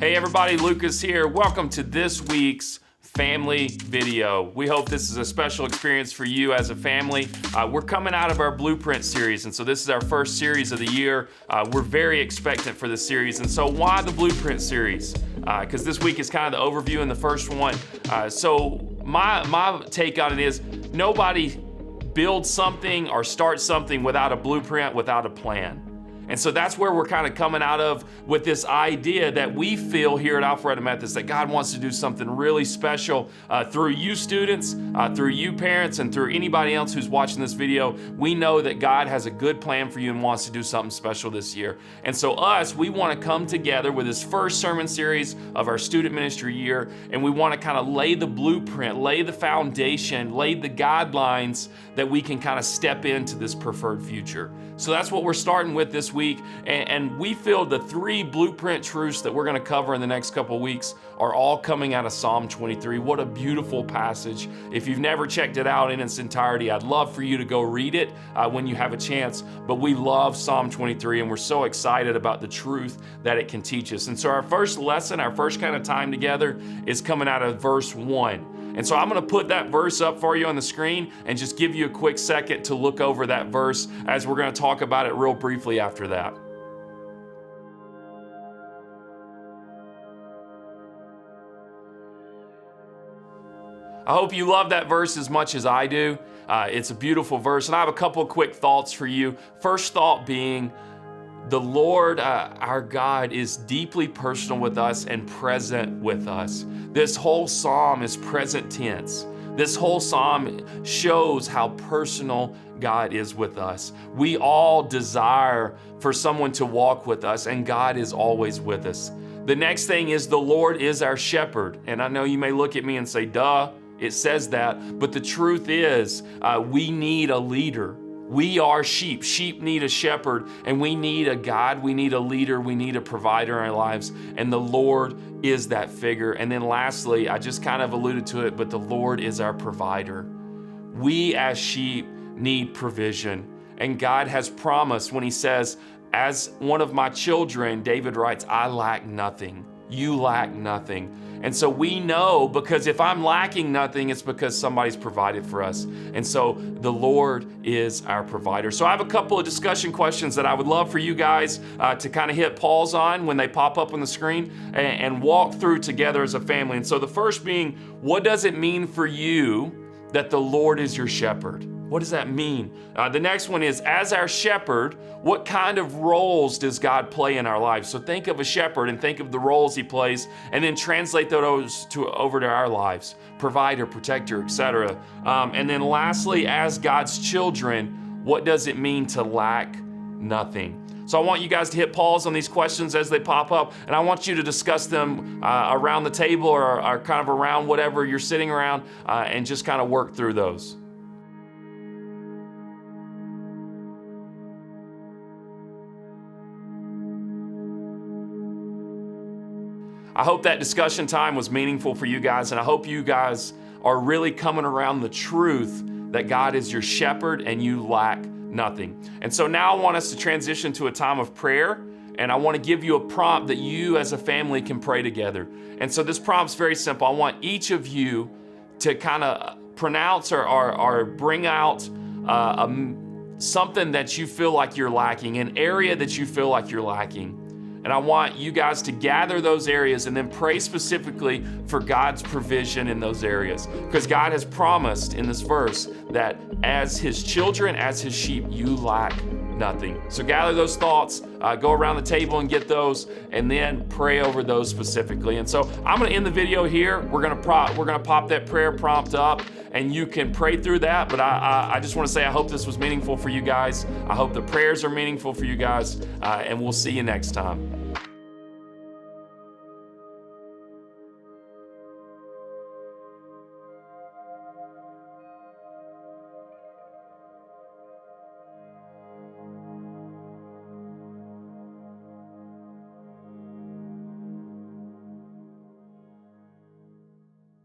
Hey everybody, Lucas here. Welcome to this week's family video. We hope this is a special experience for you as a family. We're coming out of our Blueprint series, and so this is our first series of the year. We're very expectant for this series, and so why the Blueprint series? Because this week is kind of the overview in the first one. So my take on it is nobody builds something or starts something without a blueprint, without a plan. And so that's where we're kind of coming out of with this idea that we feel here at Alpharetta Methodist that God wants to do something really special through you students, through you parents, and through anybody else who's watching this video. We know that God has a good plan for you and wants to do something special this year. And so we want to come together with this first sermon series of our student ministry year, and we want to kind of lay the blueprint, lay the foundation, lay the guidelines that we can kind of step into this preferred future. So that's what we're starting with this week, and we feel the three blueprint truths that we're going to cover in the next couple of weeks are all coming out of Psalm 23. What a beautiful passage. If you've never checked it out in its entirety, I'd love for you to go read it when you have a chance, but we love Psalm 23, and we're so excited about the truth that it can teach us. And so our first lesson, our first kind of time together is coming out of verse 1. And so I'm going to put that verse up for you on the screen and just give you a quick second to look over that verse as we're going to talk about it real briefly after that. I hope you love that verse as much as I do. It's a beautiful verse, and I have a couple of quick thoughts for you. First thought being, the Lord, our God, is deeply personal with us and present with us. This whole psalm is present tense. This whole psalm shows how personal God is with us. We all desire for someone to walk with us, and God is always with us. The next thing is the Lord is our shepherd. And I know you may look at me and say, duh, it says that. But the truth is, we need a leader. We are sheep. Sheep need a shepherd, and we need a God. We need a leader. We need a provider in our lives, and the Lord is that figure. And then lastly, I just kind of alluded to it, but the Lord is our provider. We as sheep need provision, and God has promised when he says, as one of my children, David writes, I lack nothing. You lack nothing. And so we know, because if I'm lacking nothing, it's because somebody's provided for us. And so the Lord is our provider. So I have a couple of discussion questions that I would love for you guys to kind of hit pause on when they pop up on the screen and walk through together as a family. And so the first being, what does it mean for you that the Lord is your shepherd? What does that mean? The next one is, as our shepherd, what kind of roles does God play in our lives? So think of a shepherd and think of the roles he plays, and then translate those over to our lives. Provider, protector, etc. And then lastly, as God's children, what does it mean to lack nothing? So I want you guys to hit pause on these questions as they pop up, and I want you to discuss them around the table or kind of around whatever you're sitting around, and just kind of work through those. I hope that discussion time was meaningful for you guys, and I hope you guys are really coming around the truth that God is your shepherd and you lack nothing. And so now I want us to transition to a time of prayer, and I want to give you a prompt that you as a family can pray together. And so this prompt's very simple. I want each of you to kind of pronounce or bring out something that you feel like you're lacking, an area that you feel like you're lacking. And I want you guys to gather those areas and then pray specifically for God's provision in those areas. Because God has promised in this verse that as his children, as his sheep, you lack nothing. So gather those thoughts, go around the table and get those, and then pray over those specifically. And so I'm going to end the video here. We're going to pop that prayer prompt up, and you can pray through that. But I just want to say I hope this was meaningful for you guys. I hope the prayers are meaningful for you guys, and we'll see you next time.